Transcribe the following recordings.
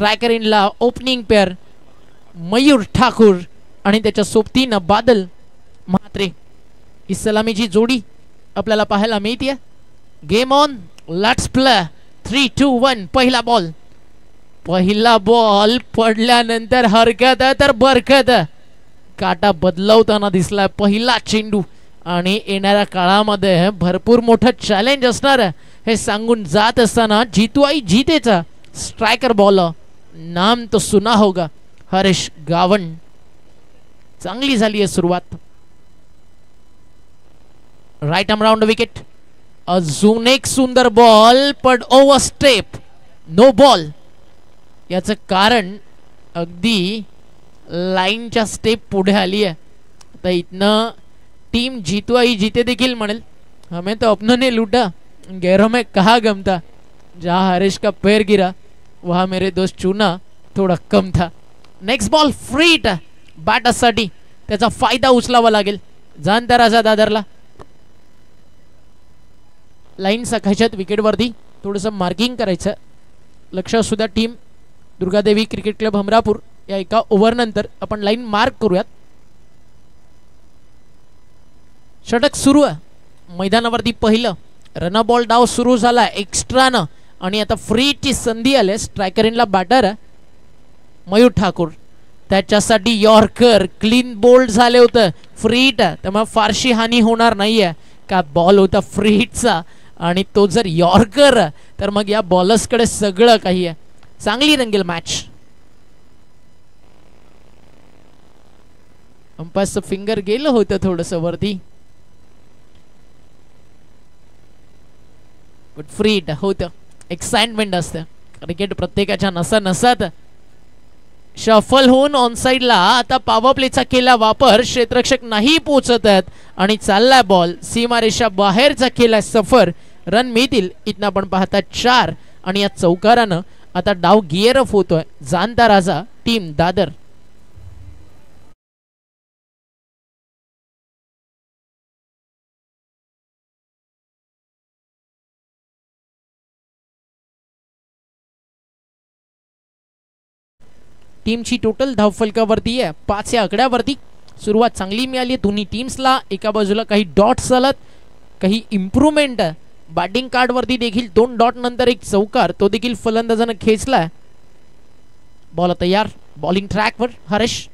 Striker इनला opening pair Mayur Thakur आणि त्याच्या सोबतीनं बादल म्हात्रे ही सलामीची जोडी आपल्याला पाहायला मिळते. Game on, let's play. 3, 2, 1. पहिला बॉल पडल्यानंतर हरकत तर बरकत. काटा बदलवताना दिसलाय पहिला चेंडू आणि येणाऱ्या काळामध्ये भरपूर मोठं चॅलेंज असणार हे सांगून जात असताना जीतू आई जीतेचा स्ट्रायकर बॉलर नाम तो सुना होगा हरीश गावण. चांगली झाली आहे सुरुवात. Right arm round wicket. अजून एक सुंदर बॉल पण ओव्हर स्टेप, नो बॉल. याचं कारण अगदी लाईनच्या स्टेप पुढे आली आहे. आता इथनं टीम जीतू आई जीते देखील म्हणेल हमें तो अपनों ने लूटा, गैरों में कहा गम था, जहाँ हरीश का पैर गिरा वहाँ मेरे दोस्त चुना थोड़ा कम था. नेक्स्ट बॉल फ्रीट बॅटर्ससाठी त्याचा फायदा उचलावा लागेल. जाणता राजा दादरला लाईन सखायच्यात विकेटवरती थोडंसं मार्किंग करायचं. लक्ष असू द्या team Durgadevi cricket club Hamrapur या एका ओव्हर नंतर आपण लाईन मार्क करूयात. षटक सुरू आहे मैदानावरती. पहिलं रन बॉल डाव सुरू झाला एक्स्ट्रानं आणि आता फ्रीची संधी आली. स्ट्रायकर इनला बॅटर मयूर ठाकूर, त्याच्यासाठी यॉर्कर क्लीन बोल्ड झाले होतं. फ्रीट त्यामुळे फारशी हानी होणार नाहीये का बॉल होता फ्रीटचा आणि तो जर यॉर्कर तर मग या बॉलर्सकडे सगळं काही आहे. चांगली रंगेल मॅच. अंपायरचं फिंगर गेलं होतं थोडंसं वरती. फ्रीट होतं. एक्साइटमेंट असतं क्रिकेट प्रत्येकाच्या नसा नसात. शफल होऊन ऑन साइडला आता पॉवर प्लेचा केला वापर. क्षेत्ररक्षक नाही पोहोचत आहेत आणि चाललाय बॉल सीमारेषा बाहेरचा केलाय सफर. रन मिळतील इथनं आपण पाहता 4 आणि या चौकारानं आता डाव गिअर अप होतोय. जाणता राजा टीम दादर. टीमची टोटल धावफलकावरती आहे 5 या आकड्यावरती. सुरुवात चांगली मिळाली दोन्ही टीम्सला. एका बाजूला काही डॉट्स आलात, काही इम्प्रूव्हमेंट. बॅटिंग कार्डवरती देखील 2 डॉट नंतर एक चौकार तो देखील फलंदाजानं खेचलाय. बॉल तयार. बॉलिंग ट्रॅकवर हरीश.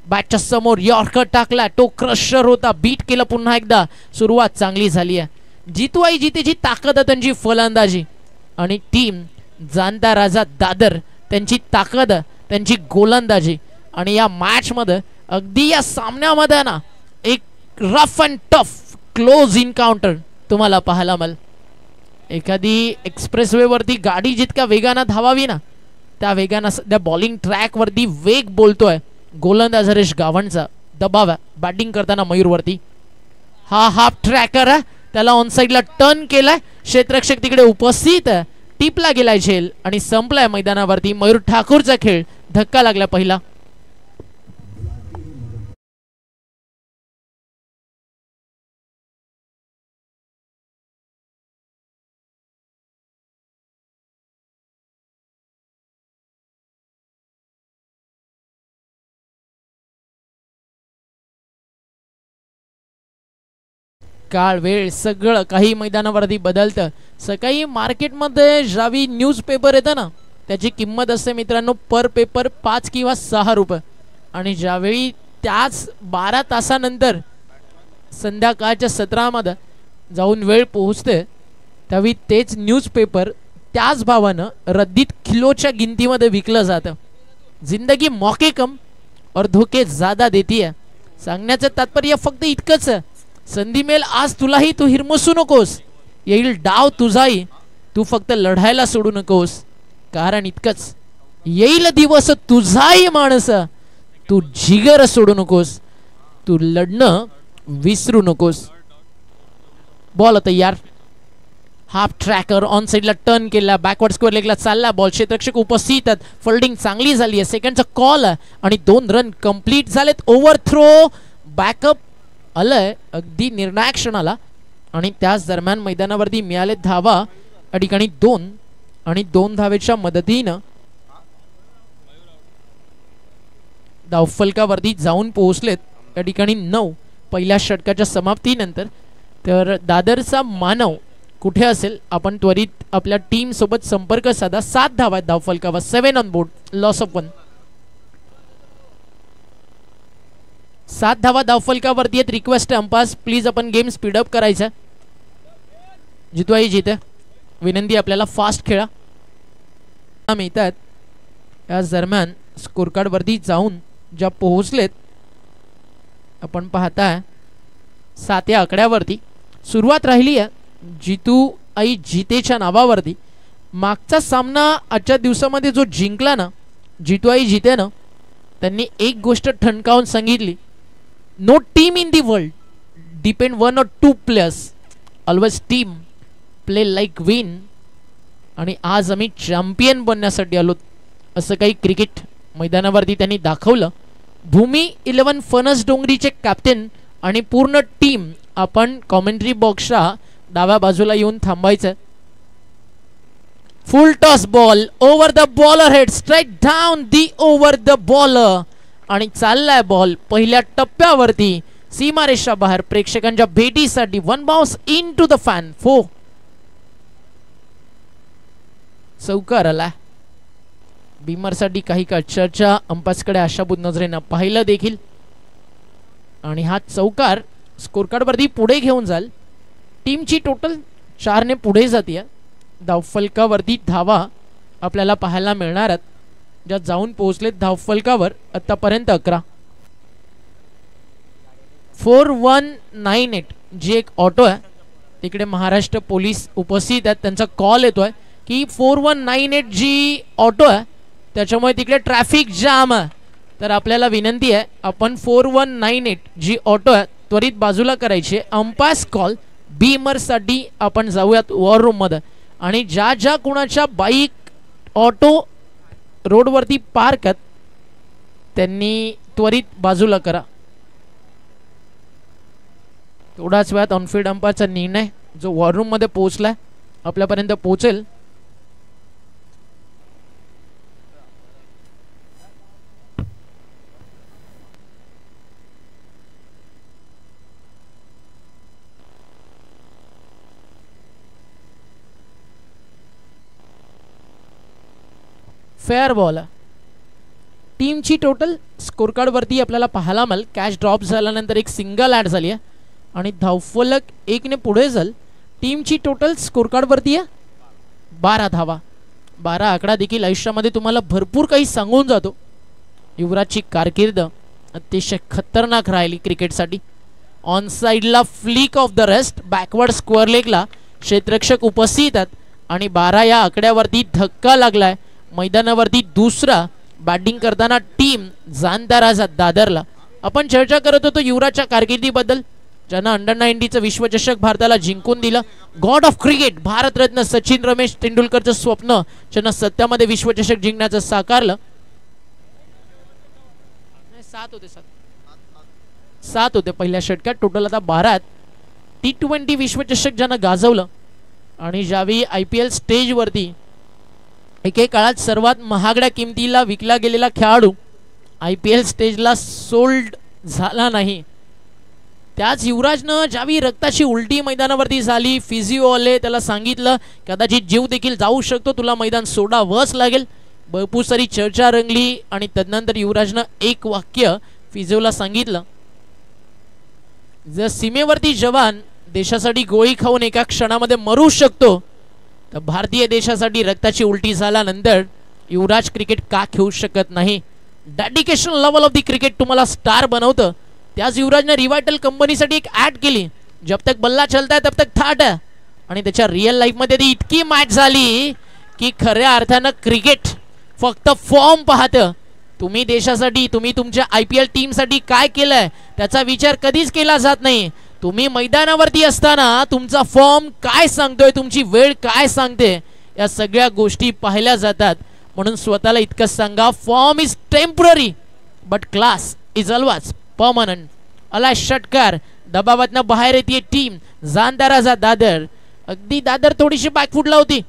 बॅटच्या समोर यॉर्कर टाकला. तो क्रशर होता. बीट केलं पुन्हा एकदा. सुरुवात चांगली झाली आहे. जीतू आई जीतेची ताकद आहे त्यांची फलंदाजी आणि टीम जाणता राजा दादर त्यांची ताकद त्यांची गोलंदाजी. आणि या मॅच मध्ये अगदी या सामन्यामध्ये ना एक rough and tough close encounter तुम्हाला पाहायला मिळेल. एखादी एक्सप्रेसवे वरती गाडी जितक्या वेगानं धावावी ना त्या वेगानं सध्या बॉलिंग ट्रॅक वरती वेग बोलतोय गोलंदाज हरीश गावणचा. दबाव आहे बॅटिंग करताना मयूरवरती. हा हाफ ट्रॅकर आहे त्याला ऑन साइडला टर्न केलाय. क्षेत्ररक्षक तिकडे उपस्थित आहे. टिपला गेलाय झेल आणि संपलाय मैदानावरती मयूर ठाकूरचा खेळ. धक्का लागला पहिला. काळ वेळ सगळं काही मैदानावरती बदलतं. सकाळी मार्केटमध्ये ज्यावेळी न्यूजपेपर येतं ना त्याची किंमत असते मित्रांनो पर पेपर 5 किंवा 6 रुपये. आणि ज्यावेळी त्याच 12 तासानंतर संध्याकाळच्या सत्रामध्ये जाऊन वेळ पोहोचते त्यावेळी तेच न्यूजपेपर त्याच भावानं रद्दीत किलोच्या गिनतीमध्ये विकलं जातं. जिंदगी मौके कम और धोके ज्यादा देती है. सांगण्याचं तात्पर्य फक्त इतकंच आहे संधी मिळेल आज तुलाही तू हिरमसू नकोस. येईल डाव तुझाही तू फक्त लढायला सोडू नकोस. कारण इतकंच येईल दिवस तुझाही माणस तू जिगर सोडू नकोस. तू लढणं विसरू नकोस. बॉल तयार. हाफ ट्रॅकर ऑन साइडला टर्न केला. बॅकवर्ड स्क्वेअर लेगला चालला बॉल. क्षेत्ररक्षक उपस्थित आहेत. फिल्डिंग चांगली झाली आहे. सेकंडचा कॉल आणि 2 रन कंप्लीट झालेत. ओव्हर थ्रो बॅकअप आलंय अगदी निर्णायक क्षणाला. आणि त्याच दरम्यान मैदानावरती मिळाले धावा या ठिकाणी 2 आणि 2 धावेच्या मदतीनं धावफलकावरती जाऊन पोहोचलेत. या ठिकाणी 9 पहिल्या षटकाच्या समाप्तीनंतर. तर दादरचा मानव कुठे असेल आपण त्वरित आपल्या टीम सोबत संपर्क साधा. 7 धावा आहेत धावफलकावर. 7 ऑन बोर्ड, लॉस ऑफ 1. 7 धावा धावफलकावरती आहेत. रिक्वेस्ट अंपास प्लीज आपण गेम स्पीडअप करायचा. जितवाही जिते विनंती आपल्याला फास्ट खेळा. मिळतात या दरम्यान स्कोर कार्ड वरती जाऊन ज्या पोहोचलेत आपण पाहताय 7 या आकड्यावरती. सुरुवात राहिली आहे जितू आई जितेच्या नावावरती. मागचा सामना आजच्या दिवसामध्ये जो जिंकला ना जितू आई जिते ना, त्यांनी एक गोष्ट ठणकावून सांगितली, no team in the world depend 1 or 2 players, always team play like win. आणि आज आम्ही चॅम्पियन बनण्यासाठी आलो असं काही क्रिकेट मैदानावरती त्यांनी दाखवलं. भूमी 11 फणस डोंगरीचे कॅप्टन आणि पूर्ण टीम आपण कॉमेंट्री बॉक्सच्या डाव्या बाजूला येऊन थांबायचं. फुल toss ball over the bowler head strike down the over the bowler. आणि चाललाय बॉल पहिल्या टप्प्यावरती सीमारेषा बाहेर प्रेक्षकांच्या भेटीसाठी. 1 bounce into the fan 4. चौकार आला. बीमरसाठी काही काळ चर्चा अंपासकडे आशाभूत नजरेनं पाहिलं देखील. आणि हा चौकार स्कोर कार्ड वरती पुढे घेऊन जाल. टीमची टोटल 4 ने पुढे जाते. धावफलकावरती धावा आपल्याला पाहायला मिळणार आहेत ज्या जाऊन पोहोचलेत धावफलकावर आतापर्यंत 11. 4198 जी एक ऑटो आहे तिकडे महाराष्ट्र पोलीस उपस्थित आहेत. त्यांचा कॉल येतोय की 4198 जी ऑटो आहे त्याच्यामुळे तिकडे ट्रॅफिक जाम आहे. तर आपल्याला विनंती आहे आपण 4198 जी ऑटो आहे त्वरित बाजूला करायची. अंपायर्स कॉल बीमरसाठी आपण जाऊयात वॉर रूममध्ये. आणि ज्या ज्या कुणाच्या बाईक ऑटो रोडवरती पार्क आहेत त्यांनी त्वरित बाजूला करा. थोड्याच वेळात ऑनफिल्ड अंपायरचा निर्णय जो वॉर रूममध्ये पोहोचलाय आपल्यापर्यंत पोहोचेल. Fair ball. टीमची टोटल स्कोर कार्ड वरती आपल्याला पाहायला मिळेल. कॅच ड्रॉप झाल्यानंतर एक सिंगल ॲड झाली आहे आणि धावफलक 1 ने पुढे जाल. टीमची टोटल स्कोर कार्ड वरती आहे 12 धावा. 12 आकडा देखील आयुष्यामध्ये तुम्हाला भरपूर काही सांगून जातो. युवराजची कारकीर्द अतिशय खतरनाक राहिली क्रिकेटसाठी. ऑन साइडला flick off the rest backward square लेगला क्षेत्ररक्षक उपस्थित आहेत आणि 12 या आकड्यावरती धक्का लागलाय. मैदानावरती दुसरा बॅटिंग करताना टीम जाणदार दादरला. आपण चर्चा करत होतो युवराजच्या कारकिर्दीबद्दल ज्यानं अंडर-19चं विश्वचषक भारताला जिंकून दिलं. God of cricket Bharat Ratna Sachin Ramesh तेंडुलकरचं स्वप्न ज्यानं सत्यामध्ये विश्वचषक जिंकण्याचं साकारलं. 7 होते पहिल्या षटकात. टोटल आता 12. T20 विश्वचषक ज्यानं गाजवलं आणि ज्यावेळी IPL स्टेजवरती एके काळात सर्वात महागड्या किमतीला विकला गेलेला खेळाडू IPL स्टेजला सोल्ड झाला नाही. त्याच युवराजनं ज्यावेळी रक्ताची उलटी मैदानावरती झाली फिजिओ आले त्याला सांगितलं कदाचित जीव देखील जाऊ शकतो तुला मैदान सोडावंच लागेल. भरपूर सारी चर्चा रंगली आणि तदनंतर युवराजनं एक वाक्य फिजिओला सांगितलं, जर सीमेवरती जवान देशासाठी गोळी खाऊन एका क्षणामध्ये मरू शकतो तर भारतीय देशासाठी रक्ताची उलटी झाल्यानंतर युवराज क्रिकेट का खेळू शकत नाही. Dedication level of the cricket तुम्हाला स्टार बनवतं. त्याच युवराजने रिवायटल कंपनीसाठी एक ॲड केली, जब तक बल्ला चलता है तब तक थाट है. आणि त्याच्या रिअल लाईफमध्ये ती इतकी मॅच झाली की खऱ्या अर्थानं क्रिकेट फक्त फॉर्म पाहतं. तुम्ही देशासाठी तुम्ही तुमच्या IPL टीमसाठी काय केलंय त्याचा विचार कधीच केला जात नाही. तुम्ही मैदानावरती असताना तुमचा फॉर्म काय सांगतोय तुमची वेळ काय सांगते या सगळ्या गोष्टी पाहिल्या जातात. म्हणून स्वतःला इतकं सांगा, form is temporary but class is always permanent. अला षटकार दबावातनं बाहेर येते टीम जानदाराचा दादर. अगदी दादर थोडीशी बॅकफुटला होती.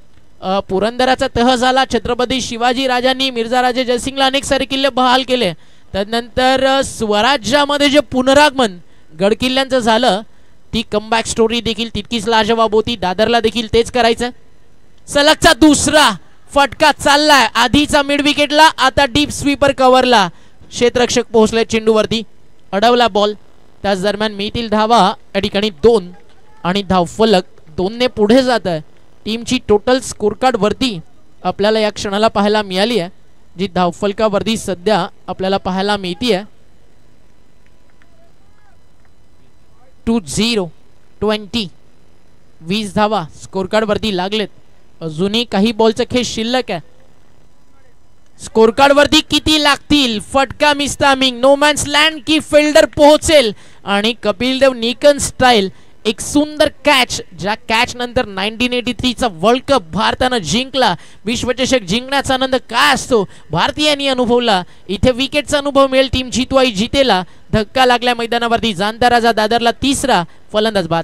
पुरंदराचा तह झाला. छत्रपती शिवाजी राजांनी मिर्झा राजे जयसिंगला अनेक सारे किल्ले बहाल केले. त्यानंतर स्वराज्यामध्ये जे पुनरागमन गडकिल्ल्यांचं झालं ती कमबॅक स्टोरी देखील तितकीच लाजवाब होती. दादरला देखील तेच करायचं. सलगचा दुसरा फटका चाललाय. आधीचा मिड विकेटला, आता डीप स्वीपर कव्हरला. क्षेत्ररक्षक पोहोचले चेंडूवरती, अडवला बॉल. त्याच दरम्यान मिळतील धावा या ठिकाणी 2 आणि धावफलक 2 ने पुढे जात आहे. टीमची टोटल स्कोर कार्ड वरती आपल्याला या क्षणाला पाहायला मिळाली आहे, जी धावफलकावरती सध्या आपल्याला पाहायला मिळतीये 20 20 धावा स्कोर कार्ड वरती लागलेत. अजूनही काही बॉलचा खेळ शिल्लक आहे. स्कोर कार्ड वरती किती लागतील? फटका miss timing, no man's land की फिल्डर पोहोचेल आणि कपिल देव निकन स्टाईल एक सुंदर कॅच, ज्या कॅच नंतर 1983 चा वर्ल्ड कप भारतानं जिंकला. विश्वचषक जिंकण्याचा आनंद काय असतो भारतीयांनी अनुभवला. इथे विकेटचा अनुभव मिळेल टीम जितवाई जितेला. धक्का लागल्या मैदानावरती. जाणता राजा दादरला तिसरा, फलंदाज बाद.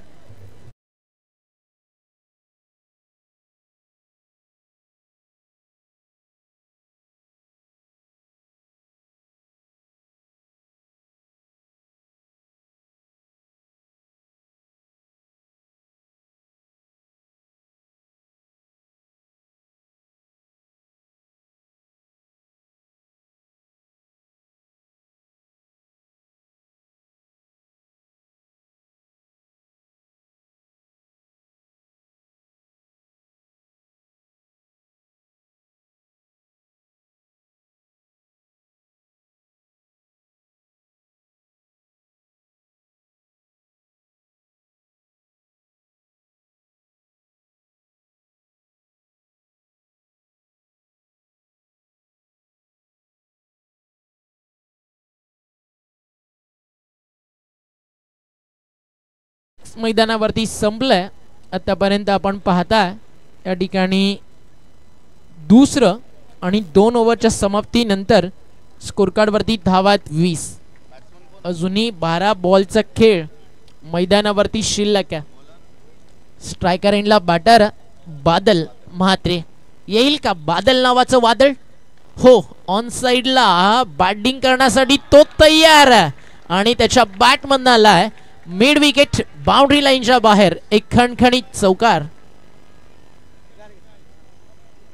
मैदानावरती संपलंय. आतापर्यंत आपण पाहताय या ठिकाणी दुसरं आणि 2 ओव्हरच्या समाप्तीनंतर स्कोर कार्ड वरती धावा 20. अजूनही 12 बॉलचा खेळ मैदानावरती शिल्लक आहे. स्ट्रायकर एंडला बॅटर बादल म्हात्रे. येईल का बादल नावाचं वादळ? हो, ऑन साइडला बॅटिंग करण्यासाठी तो तयार आहे आणि त्याच्या बॅट मधून आलाय मिड विकेट बाउंड्री लाईनच्या बाहेर एक खणखणीत चौकार.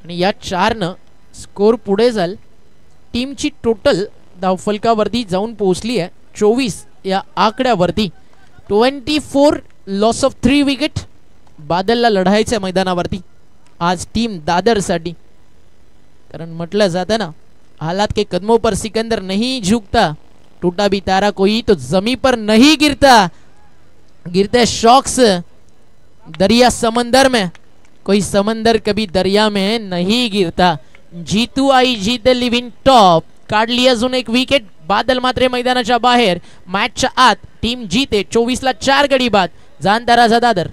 आणि या 4नं स्कोर पुढे जाल. टीमची टोटल धावफलकावरती जाऊन पोहोचली आहे 24 या आकड्यावरती. 24 लॉस ऑफ 3 विकेट. बादलला लढायचं मैदानावरती आज टीम दादरसाठी. कारण म्हटलं जातं ना, हालात के कदमों पर सिकंदर नहीं झुकता, टूटा भी तारा कोई तो जमी पर नहीं गिरता. गिरते शौक्स दरिया समंदर में, कोई समंदर कभी दरिया में नहीं गिरता. जीतू आई जीते लिव इन टॉप. काढली अजून एक विकेट. बादल मात्र मैदानाच्या बाहेर. मॅचच्या आत टीम जीते 24 ला 4 गडी बाद. जाणता राजा दादर.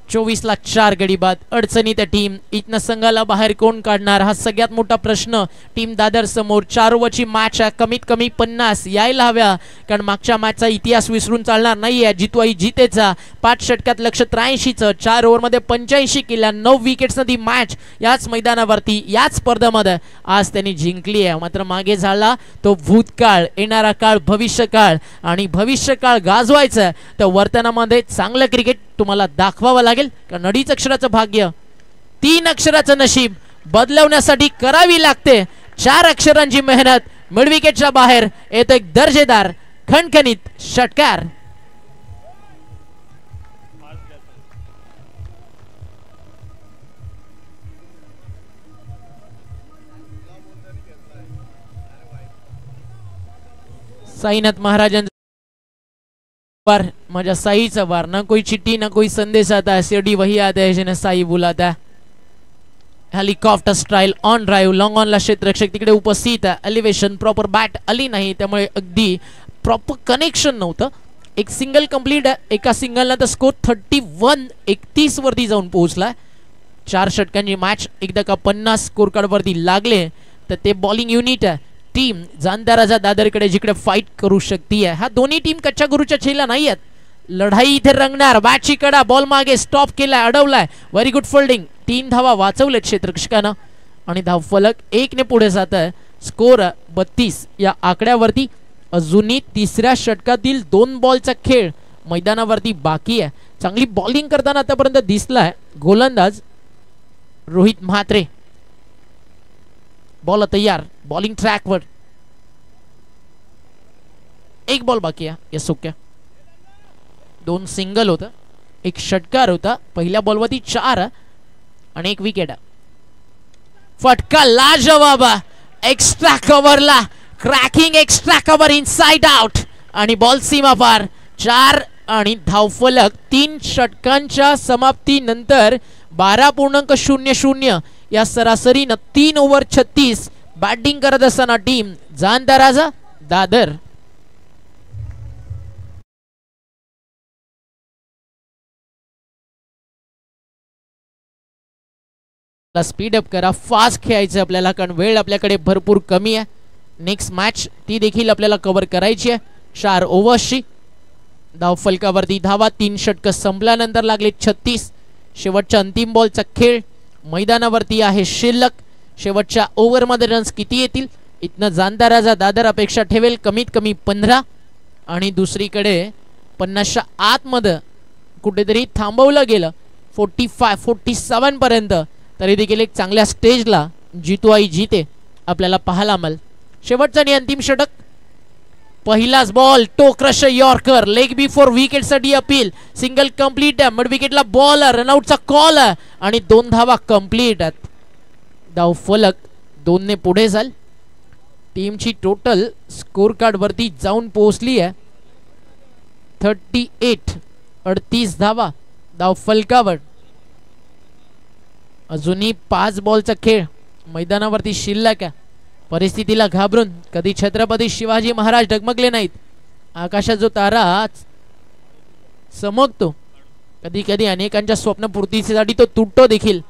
चोवीस ला 4 गडी बाद. अडचणीत टीम. इथनं संघाला बाहेर कोण काढणार हा सगळ्यात मोठा प्रश्न टीम दादर समोर. 4 ओव्हरची मॅच आहे. कमीत कमी 50 यायला हव्या, कारण मागच्या मॅचचा इतिहास विसरून चालणार नाहीये. जितवाई जितेचा 5 षटकात लक्ष 83चं. 4 ओव्हरमध्ये 85 केल्या. 9 विकेट्स ती मॅच याच मैदानावरती याच स्पर्धेमध्ये आज त्यांनी जिंकली आहे. मात्र मागे झाला तो भूतकाळ, येणारा काळ, भविष्यकाळ. आणि भविष्यकाळ गाजवायचं तर वर्तनामध्ये चांगलं क्रिकेट तुम्हाला दाखवावं लागेल. कारण अडीच अक्षराचं भाग्य 3 अक्षराचं नशीब बदलवण्यासाठी करावी लागते 4 अक्षरांची मेहनत. मिड विकेटच्या बाहेर येतो एक दर्जेदार खणखणीत षटकार. साईनाथ महाराजांचा मजा साईचा वार. ना कोई चिट्ठी ना कोई संदेश आता है, सीडी वही आता है जिन्हें साई बुलाता है. Helicopter style on drive. Long ऑनला क्षेत्ररक्षक तिकडे उपस्थित आहे. एलिव्हेशन प्रॉपर बॅट आली नाही, त्यामुळे अगदी प्रॉपर कनेक्शन नव्हतं. एक सिंगल कंप्लीट आहे. एका सिंगलला तर स्कोर 31-31 वरती जाऊन पोहोचला. 4 षटकांची मॅच एकदा का 50 स्कोर कार्ड वरती लागले तर ते बॉलिंग युनिट आहे टीम जानदाराजा दादरकडे जिकडे फाईट करू शकते. हा दोन्ही टीम कच्च्या गुरुच्या छेला नाही आहेत. लढाई इथे रंगणार. बॅटची कडा बॉल मागे स्टॉप केलाय, अडवलाय. Very good folding. 3 धावा वाचवलेत क्षेत्ररक्षकानं आणि धावफलक 1 ने पुढे जात आहे. स्कोर 32 या आकड्यावरती. अजूनही तिसऱ्या षटकातील 2 बॉलचा खेळ मैदानावरती बाकी आहे. चांगली बॉलिंग करताना आतापर्यंत दिसलाय गोलंदाज रोहित म्हात्रे. बॉल तयार, बॉलिंग ट्रॅकवर. 1 बॉल बाकी आहे. Yes okay. 2 सिंगल होता, 1 षटकार होता. पहिल्या बॉलवरती 4 आणि 1 विकेट. फटका लाजवाब. एक्स्ट्रा कव्हरला cracking extra cover inside out आणि बॉल सीमा पार. 4 आणि धावफलक 3 षटकांच्या समाप्तीनंतर 12.00 या सरासरीनं 3 ओव्हर 36 बॅटिंग करत असताना टीम जानदाराजा दादर. स्पीड अप करा, फास्ट खेळायचं आपल्याला कारण वेळ आपल्याकडे भरपूर कमी आहे. नेक्स्ट मॅच ती देखील आपल्याला कव्हर करायची आहे. 4 ओव्हर्सची धावफलकावरती धावा 3 षटक संपल्यानंतर लागले 36. शेवटच्या अंतिम बॉलचा खेळ मैदानावरती आहे शिल्लक. शेवटच्या ओव्हरमध्ये रन्स किती येतील इथनं जानदाराजा दादर अपेक्षा ठेवेल कमीत कमी 15 आणि दुसरीकडे 50च्या आतमध्ये कुठेतरी थांबवलं गेलं 45-47 पर्यंत तरी देखील एक चांगल्या स्टेजला जितू आई जिते आपल्याला पाहायला मिळेल. शेवटचा आणि अंतिम षटक. पहिलाच ball toe crush yorker leg before wicket साठी अपील. सिंगल कंप्लीट आहे. मिड विकेटला बॉल, रनआउटचा कॉल आणि 2 धावा कंप्लीट आहेत. धावफलक 2 ने पुढे जाईल. टीमची टोटल स्कोर कार्ड वरती जाऊन पोहोचली आहे 38 धावा धावफलकावर. अजूनही 5 बॉलचा खेळ मैदानावरती शिल्लक आहे. परिस्थितीला घाबरून कधी छत्रपती शिवाजी महाराज डगमगले नाहीत. आकाशात जो तारा चमकतो कधी कधी अनेकांच्या स्वप्नपूर्तीसाठी तो तुटतो देखील.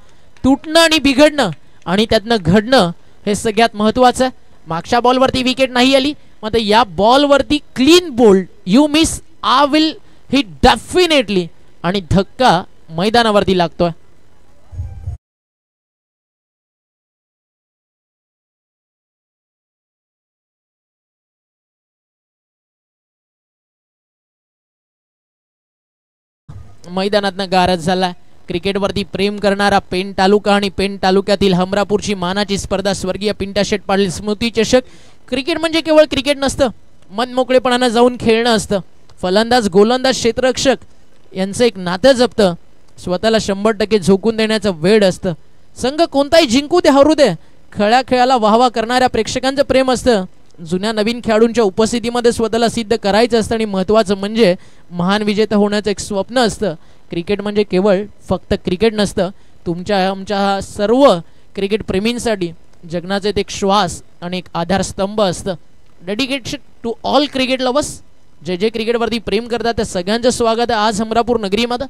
तुटणं आणि बिघडणं आणि त्यातनं घडणं हे सगळ्यात महत्वाचं. मागच्या बॉलवरती विकेट नाही आली, मात्र या बॉलवरती clean bowled. You miss I will hit definitely आणि धक्का मैदानावरती लागतोय. मैदानातनं गारज झाला. क्रिकेटवरती प्रेम करणारा पेण तालुका आणि पेण तालुक्यातील हमरापूरची मानाची स्पर्धा स्वर्गीय पिंटा शेट पाटील स्मृती चषक. क्रिकेट म्हणजे केवळ क्रिकेट नसतं, मनमोकळेपणानं जाऊन खेळणं असतं. फलंदाज गोलंदाज क्षेत्ररक्षक यांचं एक नातं जपतं. स्वतःला 100% झोकून देण्याचं वेळ असतं. संघ कोणताही जिंकू दे हरू दे, खेळाला वाहवा करणाऱ्या प्रेक्षकांचं प्रेम असतं. जुन्या नवीन खेळाडूंच्या उपस्थितीमध्ये स्वतःला सिद्ध करायचं असतं आणि महत्त्वाचं म्हणजे महान विजेता होण्याचं एक स्वप्न असतं. क्रिकेट म्हणजे केवळ फक्त क्रिकेट नसतं, तुमच्या आमच्या सर्व क्रिकेट प्रेमींसाठी जगण्याचे एक श्वास आणि एक आधारस्तंभ असतं. Dedicated to all cricket lovers. जे जे क्रिकेटवरती प्रेम करतात त्या सगळ्यांचं स्वागत आहे आज हमरापूर नगरीमध्ये.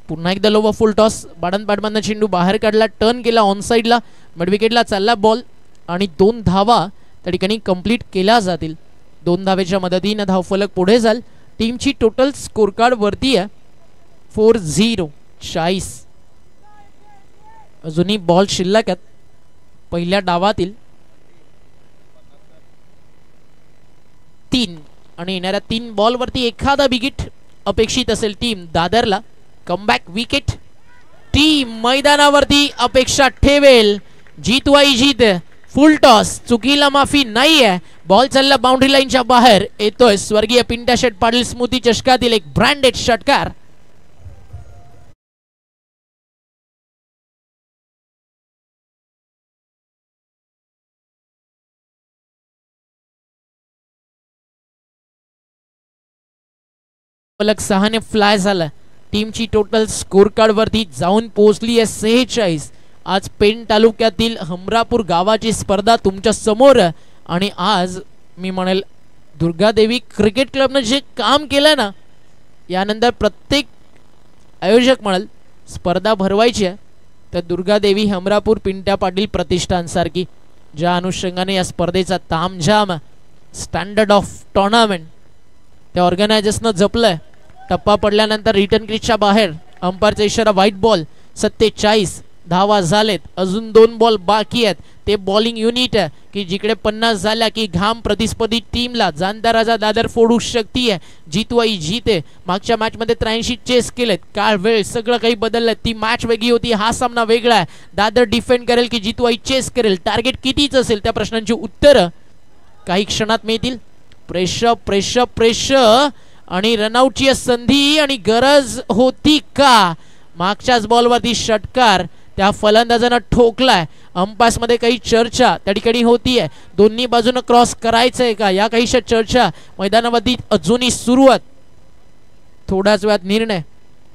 पुन्हा एकदा लोवा फुल टॉस. बाडनपाडमधनं चेंडू बाहेर काढला, टर्न केला ऑन साईडला, मिड विकेटला चालला बॉल आणि 2 धावा त्या ठिकाणी कंप्लीट केल्या जातील. 2 धावेच्या मदतीने धावफलक पुढे जाईल. टीमची टोटल स्कोर कार्ड वरती आहे 40. अजूनही बॉल शिल्लक आहेत पहिल्या डावातील 3 आणि येणाऱ्या 3 बॉल वरती एखादा विकेट अपेक्षित असेल टीम दादरला. कमबॅक विकेट टीम मैदानावरती अपेक्षा ठेवेल. जीत वाई जीत. Full toss. चुकीला माफी नाही आहे. बॉल चालला बाउंड्री लाईनच्या बाहेर. येतोय स्वर्गीय पिंटा शेट पाटील स्मृती चषकातील एक ब्रँडेड षटकार. फलक 6 ने फ्लाय झाला. टीमची टोटल स्कोर कार्ड वरती जाऊन पोहोचली आहे 46. आज पेण तालुक्यातील हमरापूर गावाची स्पर्धा तुमच्या समोर आणि आज मी म्हणेल दुर्गादेवी क्रिकेट क्लबनं जे काम केलं ना, यानंतर प्रत्येक आयोजक म्हणाल स्पर्धा भरवायची आहे तर दुर्गादेवी हमरापूर पिंट्या पाटील प्रतिष्ठानसारखी, ज्या अनुषंगाने या स्पर्धेचा तामझाम स्टँडर्ड ऑफ टुर्नामेंट त्या ऑर्गनायझर्सनं जपलंय. टप्पा पडल्यानंतर रिटर्न क्रीजच्या बाहेर अंपायरचा इशारा व्हाईट बॉल. 47 धावा झालेत, अजून 2 बॉल बाकी आहेत. ते बॉलिंग युनिट आहे की जिकडे 50 झाल्या की घाम प्रतिस्पर्धी टीमला जाणता राजा दादर फोडू शकते. जितवाई जीते. मागच्या मॅचमध्ये 83 चेस केलेत. काळ वेळ सगळं काही बदललं. ती मॅच वेगळी होती, हा सामना वेगळा आहे. दादर डिफेंड करेल की जितवाई चेस करेल, टार्गेट कितीच असेल, त्या प्रश्नांची उत्तरं काही क्षणात मिळतील. प्रेशर प्रेशर प्रेशर आणि रनआउटची संधी आणि गरज होती का? मागच्याच बॉलवरती षटकार त्या फलंदाजानं ठोकलाय. अंपायर्समध्ये काही चर्चा त्या ठिकाणी होतीये. दोन्ही बाजूनं क्रॉस करायचंय का, या काहीशा चर्चा मैदानावरती अजूनही सुरुवात. थोड्याच वेळात निर्णय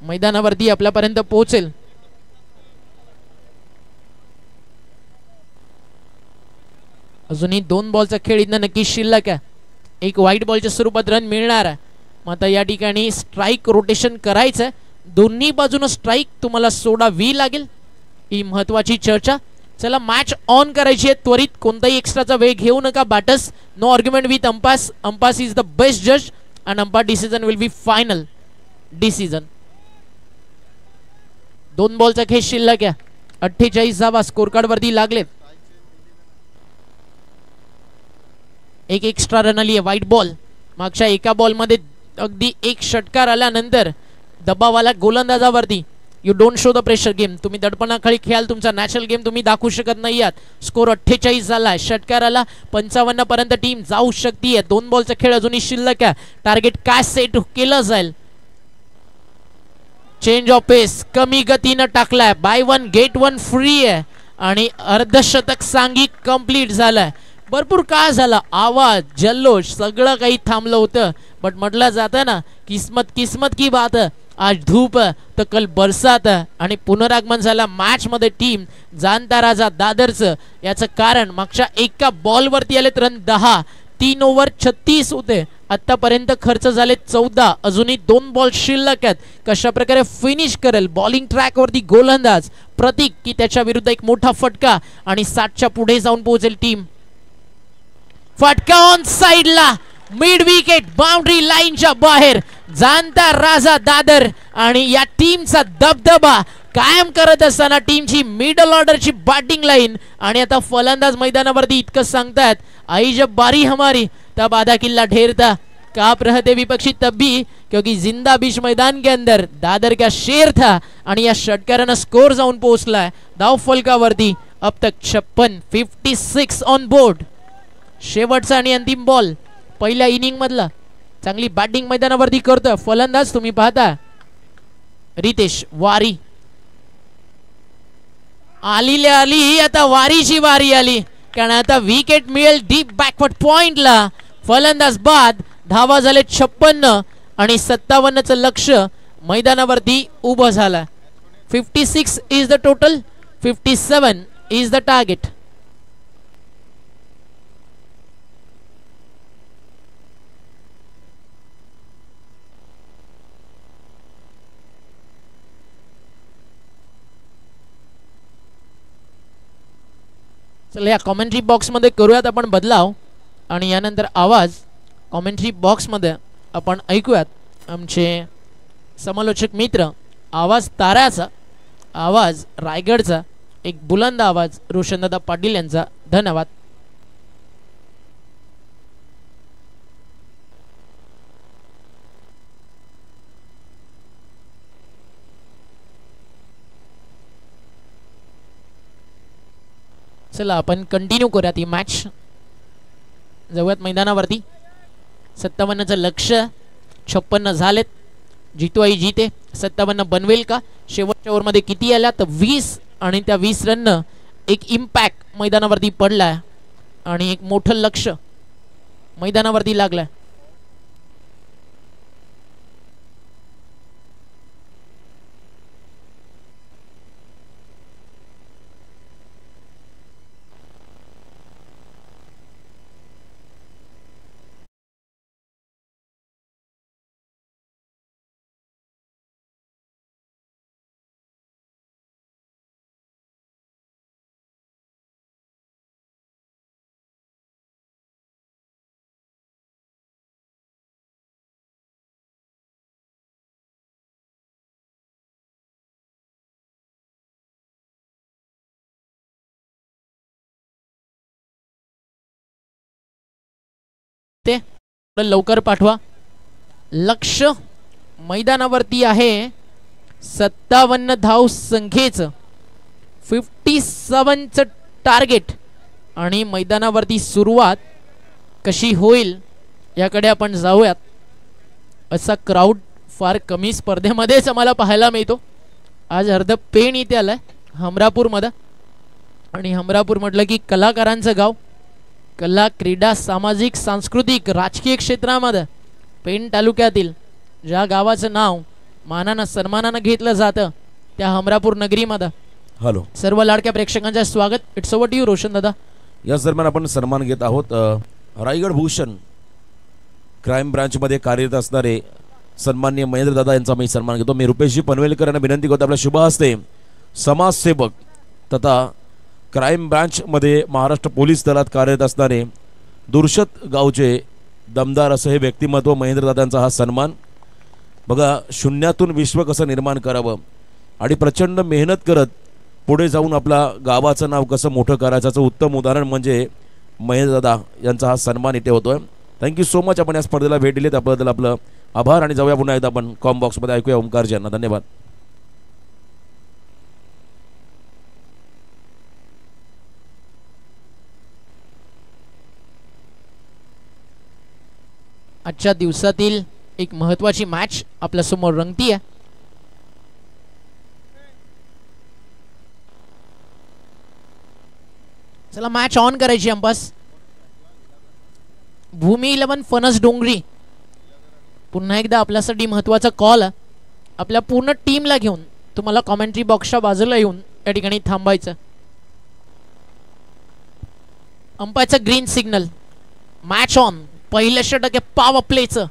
मैदानावरती आपल्यापर्यंत पोहोचेल. अजूनही 2 बॉलचा खेळ इथं नक्की शिल्लक आहे. एक व्हाईट बॉलच्या स्वरूपात रन मिळणार आहे. मग आता या ठिकाणी स्ट्राईक रोटेशन करायचंय. दोन्ही बाजूनं स्ट्राईक तुम्हाला सोडावी लागेल, ही महत्वाची चर्चा. चला मॅच ऑन करायची आहे त्वरित. कोणताही एक्स्ट्राचा वेळ घेऊ नका. Batters no argument with umpires. Umpires is the best जज and umpire decision will be final decision. 2 बॉलचा खेळ शिल्लक आहे. 48 धावा स्कोर कार्ड वरती लागलेत. एक एक्स्ट्रा रन आली आहे. White ball. मागच्या एका बॉलमध्ये अगदी एक षटकार आल्यानंतर दबावाला गोलंदाजावरती. You don't show the pressure game. तुम्ही दडपणाखाली खेळाल, तुमचा नॅचरल गेम तुम्ही दाखवू शकत नाही आहात. स्कोर 48 झाला आहे. षटकाराला 55 पर्यंत टीम जाऊ शकते. 2 बॉलचा खेळ अजूनही शिल्लक आहे. टार्गेट काय सेट केलं जाईल? चेंज ऑफ पेस कमी गतीनं टाकलाय. बाय 1 गेट 1 फ्री आहे आणि अर्धशतक सांघिक कंप्लीट झालाय. भरपूर काय झालं, आवाज जल्लोष सगळं काही थांबलं होतं. बट म्हटलं जातं ना, किस्मत किस्मत की बात. आज धूप तर कल बरसात आणि पुनरागमन झाला मॅच मध्ये टीम जाणता राजा दादरचं. याचं कारण मागच्या एका बॉलवरती आलेत रन 10. 3 ओव्हर 36 होते. आतापर्यंत खर्च झाले 14. अजूनही 2 बॉल शिल्लक आहेत. कशा प्रकारे फिनिश करेल बॉलिंग ट्रॅक वरती गोलंदाज प्रतीक की त्याच्या विरुद्ध एक मोठा फटका आणि 60च्या पुढे जाऊन पोहोचेल टीम. फटका ऑन साइडला, मिड विकेट बाउंड्री लाईनच्या बाहेर. जाणता राजा दादर आणि या टीमचा दबदबा कायम करत असताना टीमची मिडल ऑर्डरची बॅटिंग लाईन आणि आता फलंदाज मैदानावरती इतकं सांगतात, आई जब बारी हमारी तब आधा किल्ला ढेरता, काप रहते विपक्षी तब भी क्योंकि जिंदा बीच मैदान के अंदर दादर का शेर था. आणि या षटकारानं स्कोर जाऊन पोहोचलाय धाव फलकावरती. अब तक 56 ऑन बोर्ड. शेवटचा आणि अंतिम बॉल पहिल्या इनिंग मधला. चांगली बॅटिंग मैदानावरती करतोय फलंदाज. तुम्ही पाहता रितेश वारी. आली आता वारीची वारी आली, कारण आता विकेट मिळेल डीप बॅकवर्ड पॉइंटला. फलंदाज बाद. धावा झाले 56 आणि 57चं लक्ष मैदानावरती उभं झालं. 56 is the total, 57 is the target. चला या कॉमेंट्री बॉक्समध्ये करूयात आपण बदलाव आणि यानंतर आवाज कॉमेंट्री बॉक्समध्ये आपण ऐकूयात. आमचे समालोचक मित्र आवाज ताऱ्याचा, आवाज रायगडचा, एक बुलंद आवाज रोशनदादा पाटील यांचा. धन्यवाद. चला आपण कंटिन्यू करूयात ही मॅच. जाऊयात मैदानावरती. 57चं लक्ष, 56 झालेत. जितवाई जीते 57 बनवेल का? शेवटच्या ओव्हरमध्ये किती आल्या तर 20 आणि त्या 20 रननं एक इम्पॅक्ट मैदानावरती पडलाय आणि एक मोठं लक्ष मैदानावरती लागलाय. लवकर पाठवा. लक्ष मैदानावरती आहे 57 धाव संख्येचं, 57चं टार्गेट. आणि मैदानावरती सुरुवात कशी होईल याकडे आपण जाऊयात. असा क्राऊड फार कमी स्पर्धेमध्येच आम्हाला पाहायला मिळतो. आज अर्ध पेण इथे आलाय हमरापूरमध्ये. आणि हमरापूर म्हटलं की कलाकारांचं गाव. कला, क्रीडा, सामाजिक, सांस्कृतिक, राजकीय क्षेत्रामध्ये पेण तालुक्यातील ज्या गावाचं नाव मानानं सन्मानानं घेतलं जातं त्या हमरापूर नगरीमध्ये हॅलो सर्व लाडक्या प्रेक्षकांचं स्वागत. It's over to you Roshan दादा. या दरम्यान आपण सन्मान घेत आहोत रायगड भूषण क्राईम ब्रांचमध्ये कार्यरत असणारे सन्माननीय महेंद्र दादा यांचा मी सन्मान घेतो. मी रुपेशजी पनवेलकर यांना विनंती करतो आपल्या शुभ हस्ते समाजसेवक तथा क्राईम ब्रांचमध्ये महाराष्ट्र पोलीस दलात कार्यरत असणारे दुर्शत गावचे दमदार असं हे व्यक्तिमत्व महेंद्र दादांचा हा सन्मान. बघा, शून्यातून विश्व कसं निर्माण करावं आणि प्रचंड मेहनत करत पुढे जाऊन आपला गावाचं नाव कसं मोठं करायचं उत्तम उदाहरण म्हणजे महेंद्र दादा यांचा हा सन्मान इथे होतोय. Thank you so much. आपण या स्पर्धेला भेट दिली त्याबद्दल आपलं आभार. आणि जाऊया पुन्हा एकदा आपण कॉम बॉक्समध्ये ऐकूया ओमकारजी यांना. धन्यवाद. आजच्या दिवसातील एक महत्वाची मॅच आपल्या समोर रंगती आहे. चला मॅच ऑन करायची अंपास. भूमी 11 फणस डोंगरी पुन्हा एकदा आपल्यासाठी महत्वाचा कॉल. आपल्या पूर्ण टीमला घेऊन तुम्हाला कॉमेंट्री बॉक्सच्या बाजूला येऊन या ठिकाणी थांबायचं. अंपायरचा ग्रीन सिग्नल. Match on. पहिल्या षटक पॉवर प्लेचं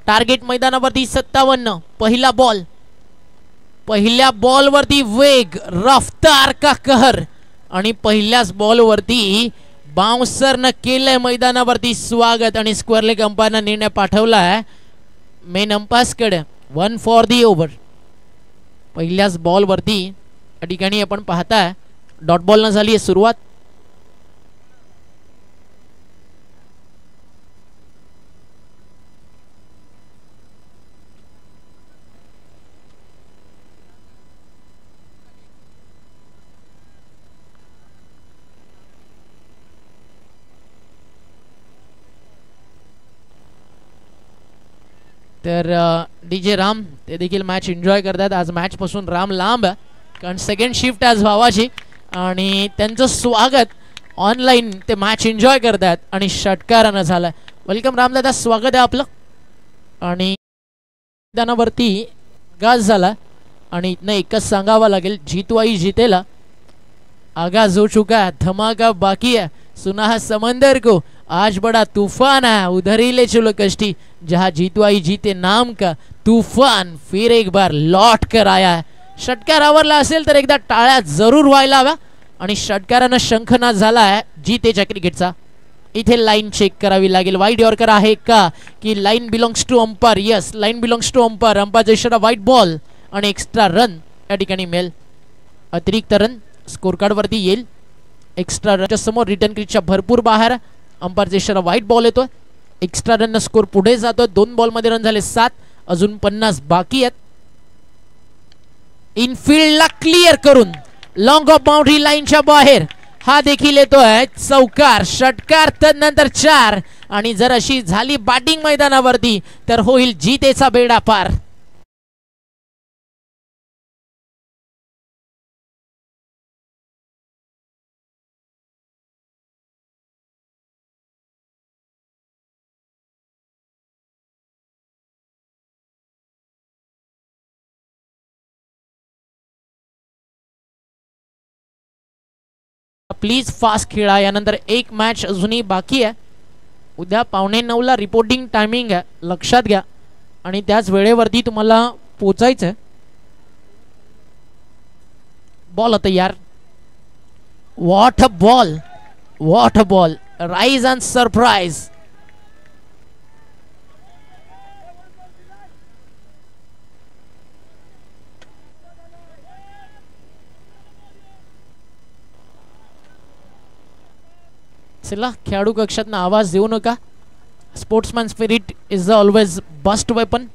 टार्गेट मैदानावरती 57. पहिला बॉल. पहिल्या बॉलवरती वेग, रफ्तार का कहर. आणि पहिल्याच बॉलवरती बाउन्सरनं केलंय मैदानावरती स्वागत. आणि स्क्वेअर लेग अंपायरनं निर्णय पाठवलाय मेन अंपायर्सकडे. 1 for the over. पहिल्याच बॉलवरती या ठिकाणी आपण पाहताय डॉट बॉल न झाली आहे सुरुवात. तर डीजे राम ते देखील मॅच एन्जॉय करतात. आज मॅच पासून राम लांब कारण सेकंड शिफ्ट आज भावाची. आणि त्यांचं स्वागत ऑनलाईन ते मॅच एन्जॉय करतात आणि षटकारानं झालं. वेलकम रामदादा, स्वागत आहे आपलं. आणि मैदानावरती गाज झाला आणि इथनं एकच सांगावं लागेल, जीतवाई जीतेला. आगाज हो चुका, धमाका बाकी है. सुना है समंदर को आज बड़ा तूफान है, उधर ही ले चलो कश्ती जहां जीतवाई जीते नाम का तूफान फिर एक बार लौट कर आया है. षटकार आवरला असेल तर एकदा टाळ्या जरूर व्हायला हव्या. आणि षटकारानं शंखनाद झाला आहे जीतेच्या क्रिकेटचा. इथे लाईन चेक करावी लागेल. वाईट यॉर्कर आहे का की line belongs to umpire. Yes, line belongs to umpire. अंपायरचा इशारा व्हाईट बॉल आणि एक्स्ट्रा रन या ठिकाणी मिळेल. अतिरिक्त रन स्कोर कार्ड वरती येईल. एक्स्ट्रा रनच्या समोर रिटर्न क्रिकेटच्या भरपूर बाहेर. अंपायरचा इशारा व्हाईट बॉल येतोय. एक्स्ट्रा रन स्कोर पुढे जातोय. 2 बॉलमध्ये रन झाले 7, अजून 50 बाकी आहेत. इनफिल्डला क्लिअर करून लॉंग ऑफ बाउंड्री लाईनच्या बाहेर हा देखील येतोय चौकार. षटकार तदनंतर 4. आणि जर अशी झाली बॅटिंग मैदानावरती तर होईल जीतेचा बेडा पार. प्लीज फास्ट खेळा. यानंतर एक मॅच अजूनही बाकी आहे. उद्या 8:45 रिपोर्टिंग टायमिंग आहे, लक्षात घ्या. आणि त्याच वेळेवरती तुम्हाला पोचायचं आहे. बॉल आता यार, what a ball, what a ball. Rise and surprise. चला, खेळाडू कक्षातनं आवाज देऊ नका. Sportsman spirit is always best weapon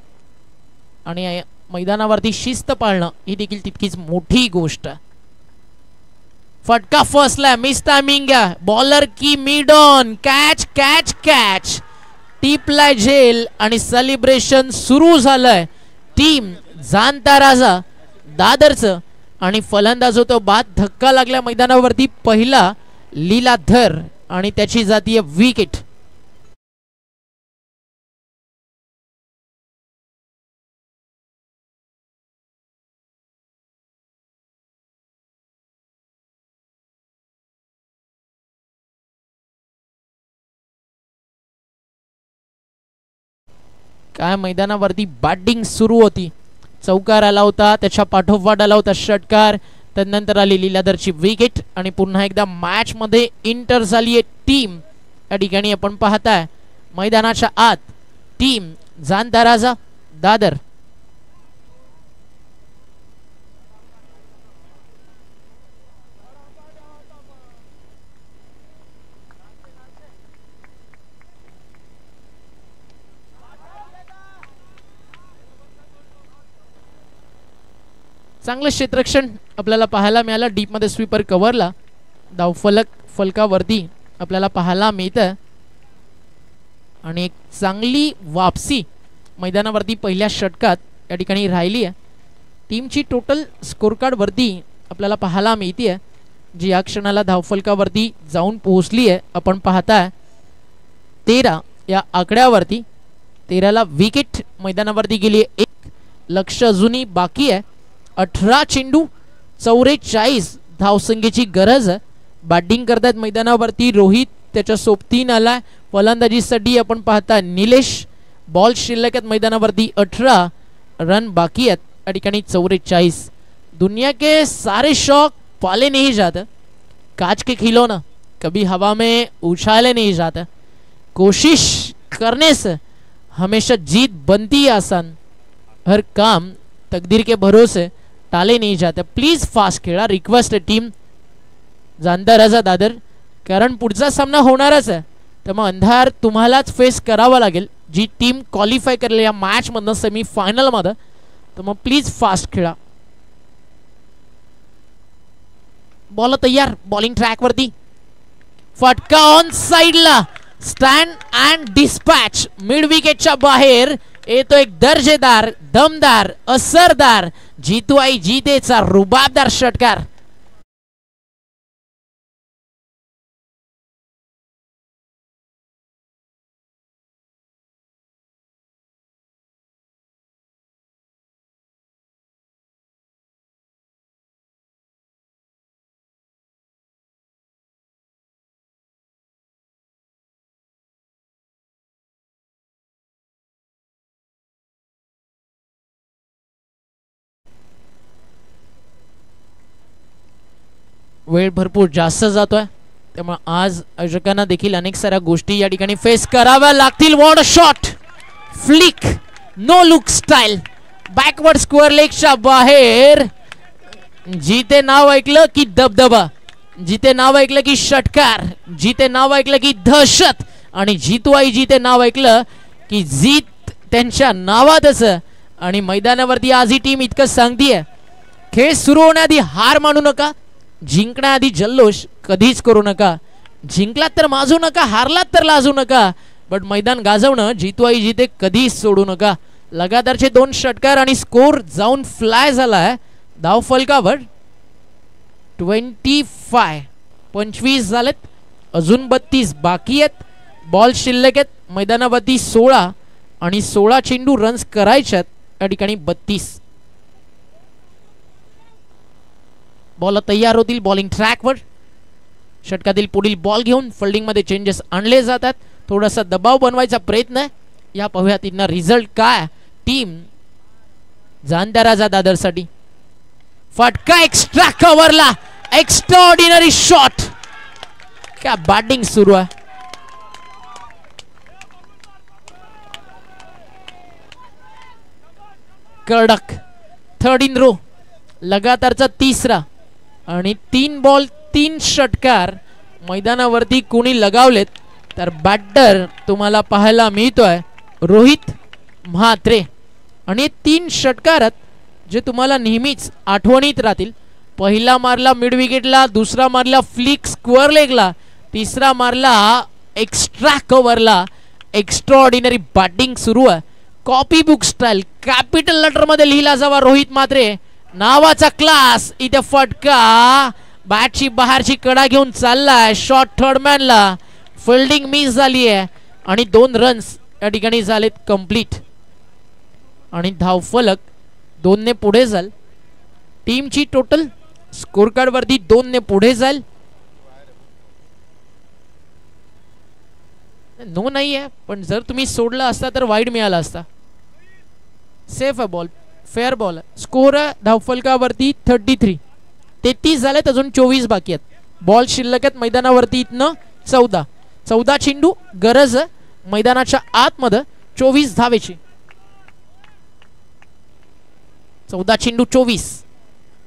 आणि मैदानावरती शिस्त पाळणं ही देखील तितकीच मोठी गोष्ट आहे. फटका फसला, मिस टायमिंग, बॉलर की mid on, catch catch catch, टिपला झेल आणि सेलिब्रेशन सुरू झालंय टीम जाणता राजा दादरचं. आणि फलंदाज होतो बाद, धक्का लागल्या मैदानावरती पहिला लीलाधर आणि त्याची जातीय विकेट. काय मैदानावरती बॅटिंग सुरू होती, चौकार आला होता, त्याच्या पाठोपाठ आला होता षटकार, त्यानंतर आली लीलाधरची विकेट आणि पुन्हा एकदा मॅच मध्ये इंटर झाली आहे टीम. या ठिकाणी आपण पाहताय मैदानाच्या आत टीम जाणता राजा दादर. चांगलं क्षेत्ररक्षण आपल्याला पाहायला मिळालं. डीप मध्ये स्वीपर कव्हरला फलकावरती आपल्याला पाहायला मिळतं आणि एक चांगली वापसी मैदानावरती पहिल्या षटकात या ठिकाणी राहिली आहे. टीमची टोटल स्कोर कार्ड वरती आपल्याला पाहायला मिळते जी या क्षणाला धावफलकावरती जाऊन पोहोचली आहे. आपण पाहताय 13 या आकड्यावरती, 13ला विकेट मैदानावरती गेली आहे. एक लक्ष अजूनही बाकी आहे. 18 चेंडू 44 धावसंख्येची गरज आहे. बॅटिंग करतात मैदानावरती रोहित, त्याच्या सोबतीन आलाय. फलंदाजीसाठी आपण पाहता निलेश. बॉल शिल्लक आहेत मैदानावरती, 18 रन बाकी आहेत. या ठिकाणी 44. दुनिया के सारे शौक पाले नहीं जाते, कांच के खिलौना कभी हवा में उछाले नहीं जाते, कोशिश करने से हमेशा जीत बनती है आसान, हर काम तकदीर के भरोसे टाले नहीं जाते. प्लीज फास्ट खेळा, रिक्वेस्ट आहे टीम जाणता राजा दादर, कारण पुढचा सामना होणारच आहे. त्यामुळे अंधार तुम्हालाच फेस करावा लागेल जी टीम क्वालिफाय करेल या मॅच मधनं सेमी फायनल मध्ये. तर मग प्लीज फास्ट खेळा. बॉल तयार, बॉलिंग ट्रॅक वरती, फटका ऑन साइडला, स्टँड अँड डिस्पॅच, मिड विकेटच्या बाहेर येतो एक दर्जेदार, दमदार, असरदार, जीतू आई जीतेचा रुबाबदार षटकार. वेळ भरपूर जास्त जातोय, त्यामुळे आज आयोजकांना देखील अनेक साऱ्या गोष्टी या ठिकाणी फेस कराव्या लागतील. What a shot, flick, no look style, backward square लेगच्या बाहेर. जिथे नाव ऐकलं की दबदबा, जिथे नाव ऐकलं की षटकार, जिथे नाव ऐकलं की दहशत, आणि जीतू आई जिथे नाव ऐकलं की जीत त्यांच्या नावातच. आणि मैदानावरती आज ही टीम इतकं सांगतीये, खेळ सुरू होण्याआधी हार मानू नका, जिंकण्याआधी जल्लोष कधीच करू नका, जिंकलात तर माजू नका, हारलात तर लाजू नका, बट मैदान गाजवणं जीतू आई जिथे कधीच सोडू नका. लगातारचे 2 षटकार आणि स्कोर जाऊन फ्लाय झालाय धाव फलकावर. 25 झालेत, अजून 32 बाकी आहेत. बॉल शिल्लक आहेत मैदानावरती 16 आणि 16 चेंडू रन्स करायच्यात. या ठिकाणी 32. बॉल तयार होतील बॉलिंग ट्रॅकवर. षटकातील पुढील बॉल घेऊन फिल्डिंग मध्ये चेंजेस आणले जातात. थोडासा दबाव बनवायचा प्रयत्न आहे. या पाहूयात इथनं रिझल्ट काय टीम जाणता राजा दादर साठी. फटका एक्स्ट्रा कव्हरला, एक्स्ट्रा ऑर्डिनरी शॉट, क्या बॅटिंग सुरू आहे. कडक 3rd इन रो, लगातारचा 3रा आणि 3 बॉल 3 षटकार मैदानावरती कोणी लगावलेत तर बॅटर तुम्हाला पाहायला मिळतोय रोहित म्हात्रे. आणि 3 षटकार जे तुम्हाला नेहमीच आठवणीत राहतील. पहिला मारला मिड विकेटला, दुसरा मारला फ्लिक स्क्वेअर लेगला, तिसरा मारला एक्स्ट्रा कव्हरला. एक्स्ट्राऑर्डिनरी बॅटिंग सुरू आहे. Copy book style capital letter मध्ये लिहिला जावा रोहित म्हात्रे नावाचा क्लास. इथे फटका बॅटची बाहेरची कडा घेऊन चाललाय. शॉट थर्डमॅनला फिल्डिंग मिस झाली आहे आणि 2 रन्स या ठिकाणी झालेत कंप्लीट. आणि धावफलक 2 ने पुढे जाईल. टीमची टोटल स्कोर कार्ड वरती 2 ने पुढे जाईल. नो नाही आहे, पण जर तुम्ही सोडला असता तर वाईड मिळाला असता. सेफ आहे बॉल, फेअर बॉल आहे. स्कोर आहे धावफलकावरती 33. 33 झालेत, अजून 24 बाकी आहेत. बॉल शिल्लक आहेत मैदानावरती इथनं 14 चेंडू गरज आहे मैदानाच्या आतमध्ये 24 धावेची. 14 चेंडू 24.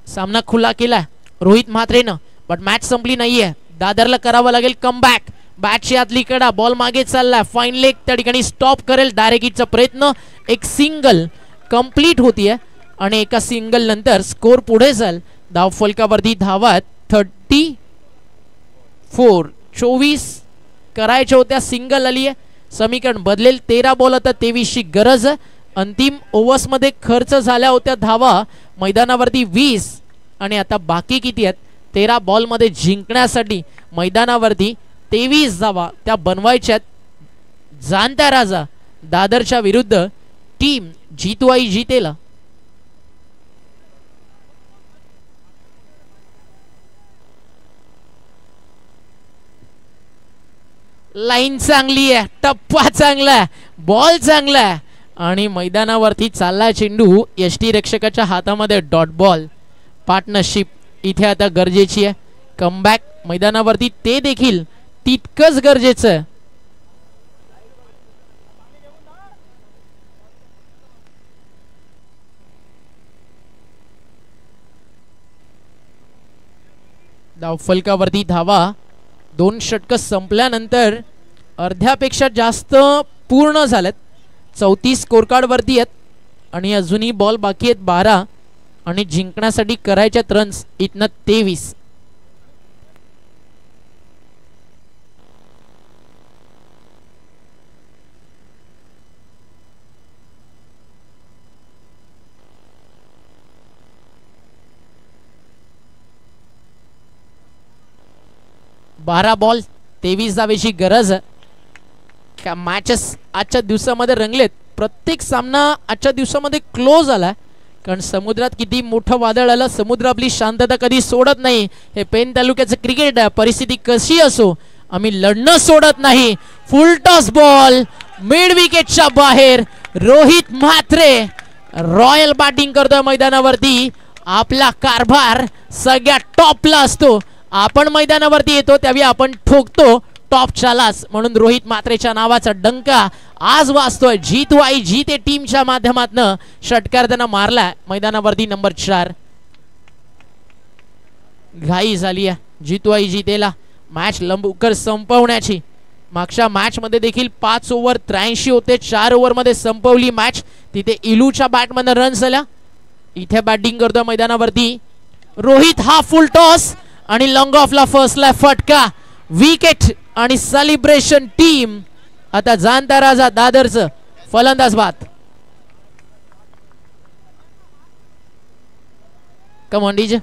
सामना खुला केलाय रोहित म्हात्रेनं, बट मॅच संपली नाहीये. दादरला करावं लागेल कमबॅक. बॅटची आतली कडा, बॉल मागे चाललाय. फाईन लेग त्या ठिकाणी स्टॉप करेल डायरेक्ट हिटचा प्रयत्न. एक सिंगल कंप्लीट होतीये आणि एका सिंगल नंतर स्कोर पुढे जाईल. धावफलकावरती धावात 34. 24 करायच्या होत्या, सिंगल आली आहे. समीकरण बदलेल. 13 बॉल आता 23 ची गरज आहे. अंतिम ओव्हर्स मध्ये खर्च झाल्या होत्या धावा मैदानावरती 20 आणि आता बाकी किती आहेत 13 बॉल मध्ये जिंकण्यासाठी मैदानावरती 23 धावा त्या बनवायच्यात. जाणता राजा दादरच्या विरुद्ध टीम जीतवाई जीतेला. लाईन चांगली आहे, टप्पा चांगला आहे, बॉल चांगला आहे आणि मैदानावरती चालला चेंडू. यष्टीरक्षकाच्या हातामध्ये डॉट बॉल. पार्टनरशिप इथे आता गरजेची आहे. कमबॅक मैदानावरती ते देखील तितकंच गरजेचं आहे. धावफलकावरती धावा 2 षटक संपल्यानंतर अर्ध्यापेक्षा जास्त पूर्ण झालेत. 34 स्कोर कार्ड वरती आहेत आणि अजूनही बॉल बाकी आहेत 12 आणि जिंकण्यासाठी करायच्यात रन्स इथनं 23. बारा बॉल 23 धावेची गरज आहे. मॅचेस आजच्या दिवसामध्ये रंगलेत. प्रत्येक सामना आजच्या दिवसामध्ये क्लोज आलाय कारण समुद्रात किती मोठं वादळ आलं, समुद्र आपली शांतता कधी सोडत नाही. हे पेन तालुक्याचं क्रिकेट आहे. परिस्थिती कशी असो आम्ही लढणं सोडत नाही. फुल टॉस बॉल मिड विकेटच्या बाहेर. रोहित म्हात्रे रॉयल बॅटिंग करतोय मैदानावरती. आपला कारभार सगळ्यात टॉपला असतो. आपण मैदानावरती येतो त्यावेळी आपण ठोकतो टॉपच्यालाच. म्हणून रोहित म्हात्रेच्या नावाचा डंका आज वाजतोय. जीतवाई जीते टीमच्या माध्यमातून षटकार त्यांना मारलाय मैदानावरती नंबर 4. घाई झाली आहे जीतवाई जीतेला मॅच लवकर संपवण्याची. मागच्या मॅच मध्ये देखील 5 ओव्हर 83 होते. 4 ओव्हर मध्ये संपवली मॅच. तिथे इलूच्या बॅट मध्ये रन्स आल्या. इथे बॅटिंग करतोय मैदानावरती रोहित. हा फुल टॉस आणि लॉंग ऑफला फर्स्टला फटका. विकेट आणि सेलिब्रेशन. टीम आता जाणता राजा दादरचं फलंदाज बाद. Come on DJ.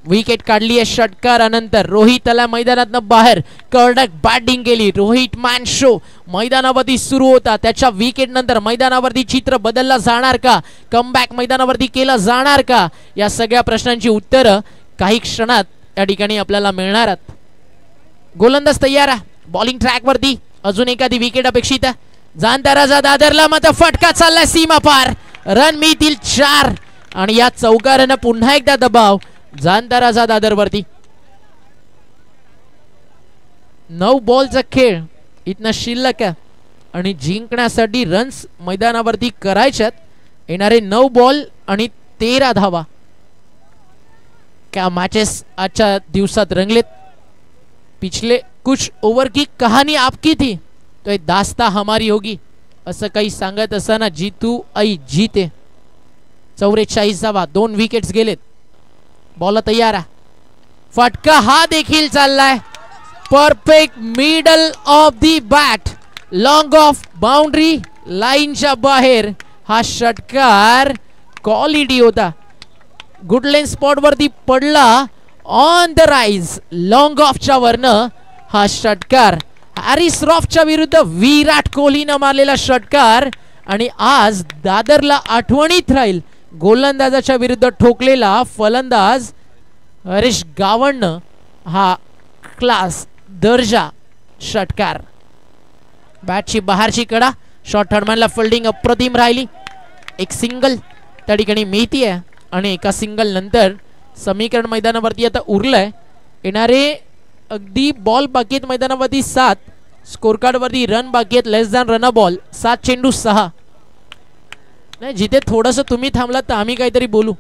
विकेट काढली आहे षटकारानंतर. रोहितला मैदानातनं बाहेर. कर्डक बॅटिंग केली. रोहित मॅन शो मैदानावरती सुरू होता. त्याच्या विकेट नंतर मैदानावरती चित्र बदलला जाणार का? कमबॅक मैदानावरती केला जाणार का? या सगळ्या प्रश्नांची उत्तरं काही क्षणात या ठिकाणी आपल्याला मिळणार आहेत. गोलंदाज तयार आहे. बॉलिंग ट्रॅक वरती अजून एखादी विकेट अपेक्षित आहे. जाणता राजा दादरला मात्र फटका चाललाय सीमा पार. रन मिळतील 4 आणि या चौकारानं पुन्हा एकदा दबाव जाणताराचा दादरवरती. 9 बॉलचा खेळ इथनं शिल्लक आहे आणि जिंकण्यासाठी रन्स मैदानावरती करायच्यात. येणारे 9 बॉल आणि 13 धावा. क्या मैचेस आजच्या दिवसात रंगलेत. पिछले कुछ ओव्हर की कहानी आपकी थी तो ये दास्ता हमारी होगी असं काही सांगत असताना जीतू आई जीते. 44 धावा, 2 विकेट्स गेलेत. बॉल तयार आहे. फटका हा देखील चाललाय. Perfect middle of the bat, long of boundary लाईनच्या बाहेर हा षटकार क्वालिटी होता. गुडलेन स्पॉट वरती पडला. ऑन द राइज लॉंग ऑफच्या वरनं हा षटकार. हॅरिस रॉफच्या विरुद्ध विराट कोहलीनं मारलेला षटकार आणि आज दादरला आठवणीत राहील गोलंदाजाच्या विरुद्ध ठोकलेला फलंदाज हरीश गावणनं हा क्लास दर्जा षटकार. बॅटची बाहेरची कडा. शॉर्ट हडमॅनला फिल्डिंग अप्रतिम राहिली. एक सिंगल त्या ठिकाणी मिळती आहे आणि एका सिंगल नंतर समीकरण मैदानावरती आता उरलंय. येणारे अगदी बॉल बाकी आहेत मैदानावरती 7. स्कोर कार्ड वरती रन बाकी आहेत लेस दॅन रन अ बॉल. 7 चेंडू 6. नाही जिथे थोडंसं तुम्ही थांबलात तर आम्ही काहीतरी बोलू.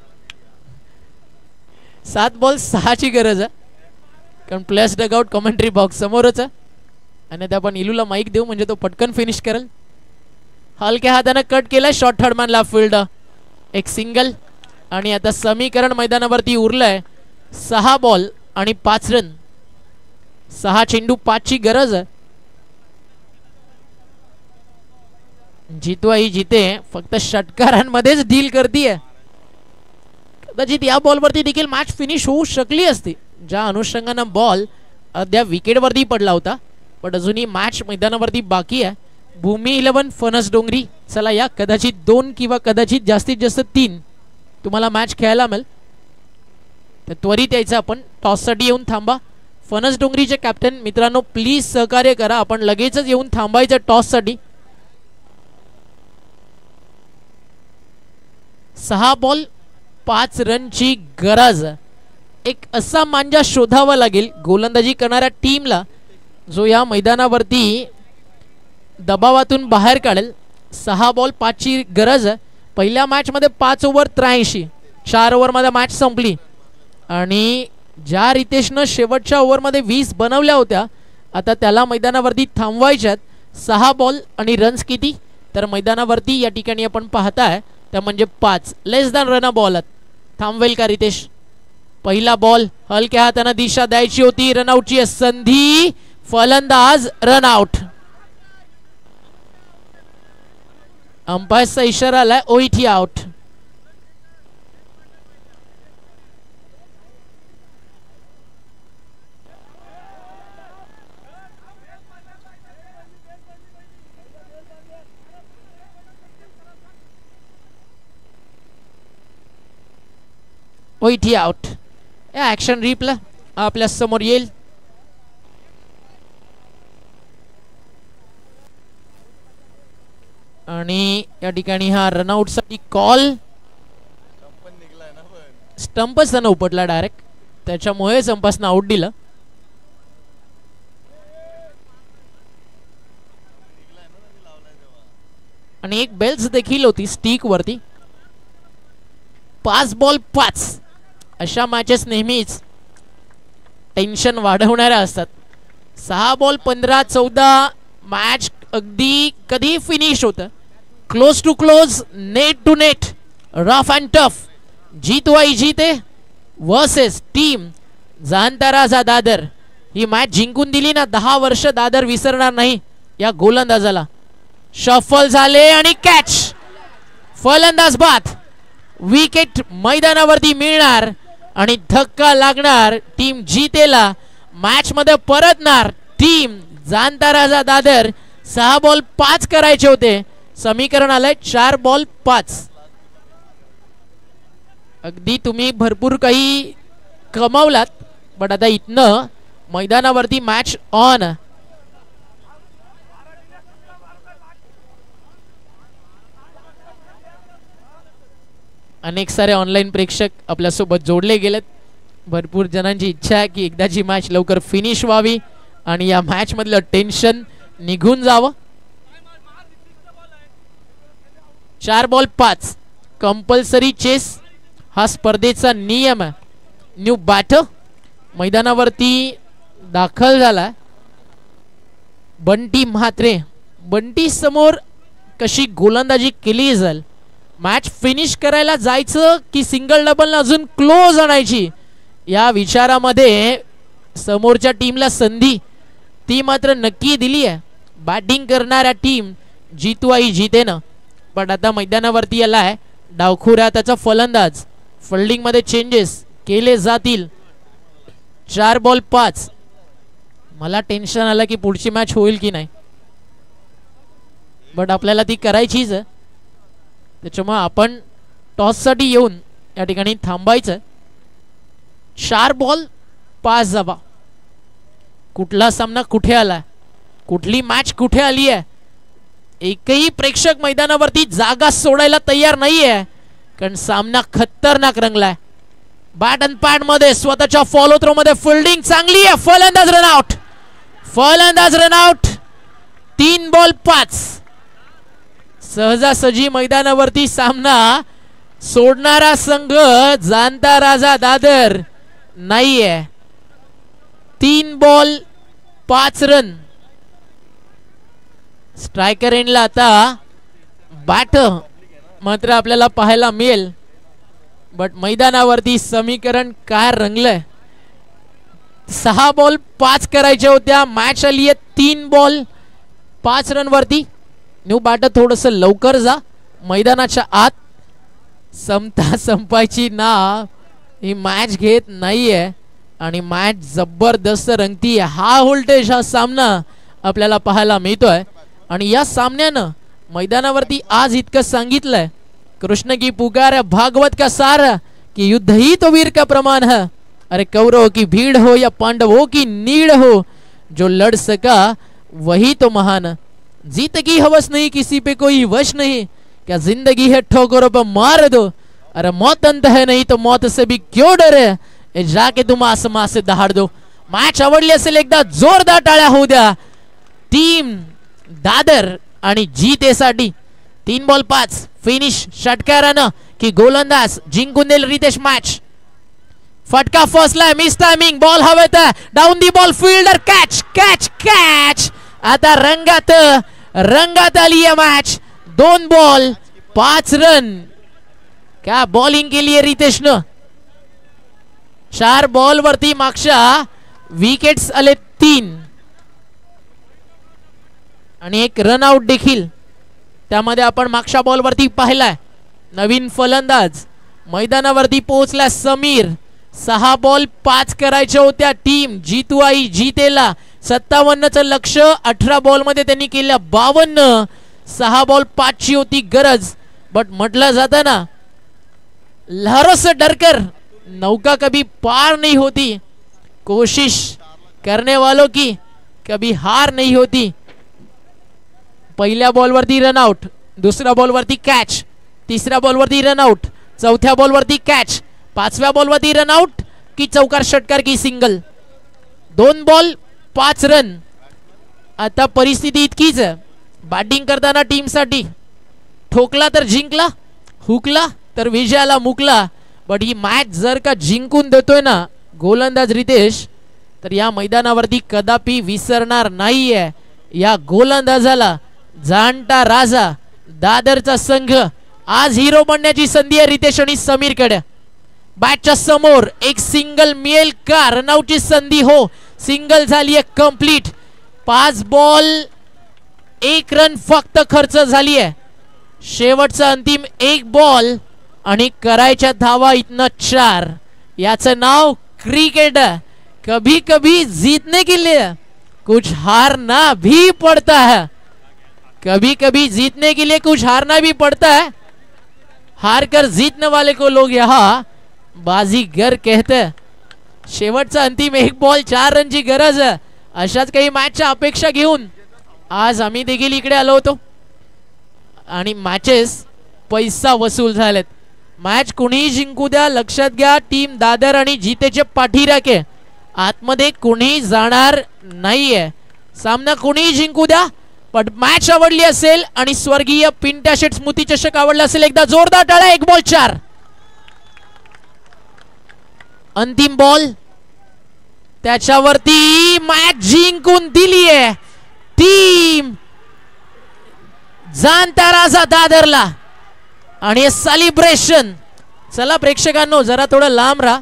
7 बॉल 6 ची गरज आहे कारण प्लेस डगआउट कॉमेंट्री बॉक्स समोरच आहे आणि त्या आपण इलूला माईक देऊ म्हणजे तो पटकन फिनिश करेल. हलक्या हाताने कट केला. शॉर्ट हडमॅनला फील्ड. एक सिंगल आणि आता समीकरण मैदानावरती उरलंय 6 बॉल आणि 5 रन. 6 चेंडू 5 ची गरज आहे. जितवाई जिते फक्त षटकारांमध्येच डील करतीये. कदाचित या बॉलवरती देखील मॅच फिनिश होऊ शकली असती ज्या अनुषंगानं बॉल अद्याप विकेटवरती पडला होता. पण अजूनही मॅच मैदानावरती बाकी आहे. भूमी 11 फणस डोंगरी. चला या कदाचित 2 किंवा कदाचित जास्तीत जास्त 3 तुम्हाला मॅच खेळायला मिळेल. तर त्वरित यायचं आपण टॉससाठी येऊन थांबा. फणस डोंगरीचे कॅप्टन मित्रांनो प्लीज सहकार्य करा. आपण लगेचच येऊन थांबायचं टॉससाठी. 6 बॉल 5 रनची गरज. एक असा मांजा शोधावा लागेल गोलंदाजी करणाऱ्या टीमला जो या मैदानावरती दबावातून बाहेर काढेल. 6 बॉल 5 ची गरज आहे. पहिल्या मॅच मध्ये 5 ओव्हर 83. 4 ओव्हर मध्ये मॅच संपली आणि ज्या रितेशनं शेवटच्या ओव्हर मध्ये 20 बनवल्या होत्या आता त्याला मैदानावरती थांबवायच्यात. 6 बॉल आणि रन्स किती तर मैदानावरती या ठिकाणी आपण पाहताय त्या म्हणजे 5. लेस दॅन रन बॉल. थांबवेल का रितेश. पहिला बॉल हलक्या हाताने दिशा द्यायची होती. रनआउटची संधी. फलंदाज रनआउट. अंपायरचा इशारा आलाय ओईटी आउट. OET out. या ऍक्शन रिप्ले आपल्या समोर येईल. आणि या ठिकाणी हा रनआउट साठी कॉल. स्टंपच त्यानं उपटला डायरेक्ट त्याच्यामुळे अंपायरनं आउट दिलं. आणि एक बेल्स देखील होती स्टिक वरती. 5 बॉल 5 अशा मॅचेस नेहमीच टेन्शन वाढवणाऱ्या असतात. 6 बॉल 15-14 मॅच अगदी कधी फिनिश होतं. Close to close, net to net, rough and tough. जीतवाई जीते वर्सेस टीम जाणताराचा दादर. ही मॅच जिंकून दिली ना 10 वर्ष दादर विसरणार नाही या गोलंदाजाला. शफल झाले आणि कॅच. फलंदाज बाद. विकेट मैदानावरती मिळणार आणि धक्का लागणार टीम जीतेला. मॅच मध्ये परतणार टीम जाणताराचा दादर. 6 बॉल 5 करायचे होते. समीकरण आलंय 4 बॉल 5. अगदी तुम्ही भरपूर काही कमावलात पण आता इथनं मैदानावरती मॅच ऑन. अनेक सारे ऑनलाईन प्रेक्षक आपल्यासोबत जोडले गेलेत. भरपूर जणांची इच्छा आहे की एकदाची मॅच लवकर फिनिश व्हावी आणि या मॅच मधलं टेन्शन निघून जावं. 4 बॉल 5 कंपल्सरी चेस हा स्पर्धेचा नियम आहे. न्यू बॅटर मैदानावरती दाखल झाला. बंटी म्हात्रे. बंटी समोर कशी गोलंदाजी केली जाईल, मॅच फिनिश करायला जायचं की सिंगल डबल अजून क्लोज आणायची, या विचारामध्ये समोरच्या टीमला संधी ती मात्र नक्की दिली आहे. बॅटिंग करणाऱ्या टीम जितू आई जितेनं. पण आता मैदानावरती आलाय डावखुरा त्याचा फलंदाज. फिल्डिंग मध्ये चेंजेस केले जातील. 4 बॉल 5. मला टेन्शन आलं की पुढची मॅच होईल की नाही, बट आपल्याला ती करायचीच आहे. त्याच्यामुळे आपण टॉस साठी येऊन या ठिकाणी थांबायचं. 4 बॉल 5 धावा. कुठला सामना कुठे आला, कुठली मॅच कुठे आली आहे, एकही प्रेक्षक मैदानावरती जागा सोडायला तयार नाहीये, कारण सामना खतरनाक रंगलाय. बॅट अँड पॅड मध्ये स्वतःच्या फॉलो थ्रो मध्ये फिल्डिंग चांगली आहे. फलंदाज रनआउट. फलंदाज रनआउट. 3 बॉल 5. सहजासहजी मैदानावरती सामना सोडणारा संघ जाणता राजा दादर नाहीये. 3 बॉल 5 रन. स्ट्रायकर एंडला आता बॅट मात्र आपल्याला पाहायला मिळेल, बट मैदानावरती समीकरण काय रंगलंय. 6 बॉल 5 करायच्या होत्या. मॅच आली आहे 3 बॉल 5 रन वरती. न्यू बॅटर थोडस लवकर जा मैदानाच्या आत. संपता संपायची ना ही मॅच घेत नाहीये आणि मॅच जबरदस्त रंगती. हा व्होल्टेज हा सामना आपल्याला पाहायला मिळतोय. आणि या सामन्यानं मैदानावरती आज इतकं सांगितलंय, कृष्ण की पुकार है भागवत का सार, कि युद्ध ही तो वीर का प्रमाण है. अरे कौरव की भीड़ हो या पांडवों की नीड़ हो, जो लड़ सका वही तो महान. जीत की हवस नहीं, किसी पे कोई वश नहीं, क्या जिंदगी है ठोकरों पर मार दो. अरे मौत अंत है नहीं तो मौत से भी क्यों डरे, जाके तुम आसमां से दहाड़ दो. मॅच आवडली असेल एकदा जोरदार टाळ्या होऊ द्या टीम दादर आणि जीतेसाठी. 3 बॉल 5 फिनिश षटकारानं की गोलंदाज जिंकून देईल रितेश मॅच. फटका फसलाय, मिस टायमिंग, बॉल हवेत, down the ball, fielder catch catch catch. आता रंगात आली है मॅच. 2 ball 5 run. क्या बॉलिंग केली आहे रितेशनं. 4 बॉल वरती मागच्या विकेट्स आले 3 आणि 1 रनआउट देखील त्यामध्ये आपण मागच्या बॉल वरती पाहिलाय. नवीन फलंदाज मैदानावरती पोहोचला समीर. 6 बॉल 5 करायच्या होत्या. टीम जितू आई जितेला 57 चं लक्ष. 18 बॉल मध्ये त्यांनी केल्या 52. 6 बॉल 5 ची होती गरज, बट म्हटलं जातं ना लहरों से डरकर नौका कभी पार नहीं होती, कोशिश करने वालों की कभी हार नहीं होती. पहिल्या बॉल वरती रनआउट, दुसऱ्या बॉल वरती कॅच, तिसऱ्या बॉल वरती रनआउट, चौथ्या बॉल वरती कॅच, 5व्या बॉल वरती रनआउट की चौकार षटकार की सिंगल. 2 ball 5 run. आता परिस्थिती इतकीच आहे बॅटिंग करताना टीम साठी. ठोकला तर जिंकला, हुकला तर विजयाला मुकला. बट ही मॅच जर का जिंकून देतोय ना गोलंदाज रितेश, तर या मैदानावरती कदापि विसरणार नाहीये. या गोलंदाजाला जाणता राजा दादरचा संघ आज हिरो बनण्याची संधी आहे रितेश आणि समीरकडे. बॅटच्या समोर एक सिंगल मिळेल का, रनआउटची संधी हो, सिंगल झाली आहे कंप्लीट. 5 बॉल 1 रन फक्त खर्च झाली आहे. शेवटचा अंतिम 1 बॉल आणि करायच्या धावा इतना 4. याचं नाव क्रिकेट. कभी कभी जीतने के लिए कुछ हारना भी पड़ता है. कभी कभी जीतने के लिए कुछ हारना भी पड़ता है. हार कर जीतने वाले को लोग यहाँ बाजीगर कहते हैं. शेवटचा अंतिम 1 बॉल 4 रनची गरज आहे. अशाच काही मॅचच्या अपेक्षा घेऊन आज आम्ही देखील इकडे आलो होतो आणि मॅचेस पैसा वसूल झालेत. मॅच कुणीही जिंकू द्या, लक्षात घ्या टीम दादर आणि जितेचे पाठीराखे आतमध्ये कुणी जाणार नाहीये. सामना कुणीही जिंकू द्या, पण मॅच आवडली असेल आणि स्वर्गीय पिंट्या शेट स्मृती चषक आवडला असेल, एकदा जोरदार टाळ्या. 1 बॉल 4. अंतिम बॉल त्याच्यावरती मॅच जिंकून दिलीये टीम जाणता राजा दादरला. आणि हे सेलिब्रेशन. चला प्रेक्षकांनो जरा थोडं लांब राहा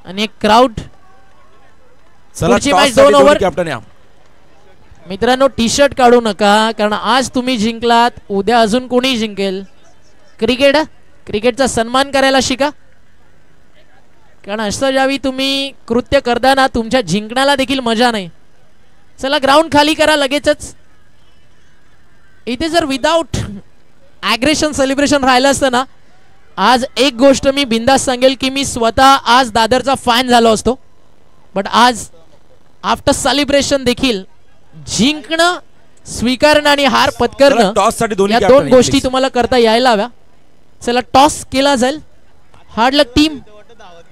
आणि एक क्राऊड. पुढची मॅच 2 ओव्हर. कॅप्टन या मित्रांनो टी शर्ट काढू नका, कारण आज तुम्ही जिंकलात, उद्या अजून कोणी जिंकेल. क्रिकेटचा सन्मान करायला शिका, कारण असं ज्यावेळी तुम्ही कृत्य करताना तुमच्या जिंकण्याला देखील मजा नाही. चला ग्राउंड खाली करा लगेचच. इथे जर विदाउट ॲग्रेशन सेलिब्रेशन राहिलं असतं ना, आज एक गोष्ट मी बिंदास सांगेल की मी स्वतः आज दादरचा फॅन झालो असतो. बट आज आफ्टर सेलिब्रेशन देखील जिंकणं स्वीकारणं आणि हार पत्करणं टॉस साठी या 2 गोष्टी तुम्हाला करता यायला हव्या. चला टॉस केला जाईल. हार्ड लक टीम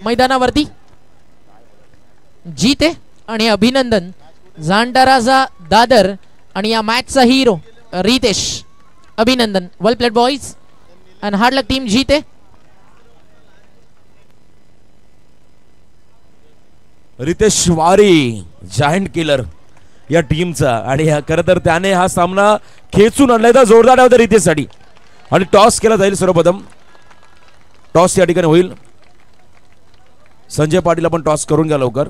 मैदानावरती. जीते आणि अभिनंदन जाणता राजा दादर आणि या मॅचचा हिरो रितेश. अभिनंदन. Well played boys and hard luck team जीते. रितेश वारी जायंट किलर या टीमचा, आणि खरं तर त्याने हा सामना खेचून आणलाय. तर जोरदार डाव रितेशसाठी. आणि टॉस केला जाईल. सर्वप्रथम टॉस या ठिकाणी होईल. संजय पाटील आपण टॉस करून घ्या लवकर.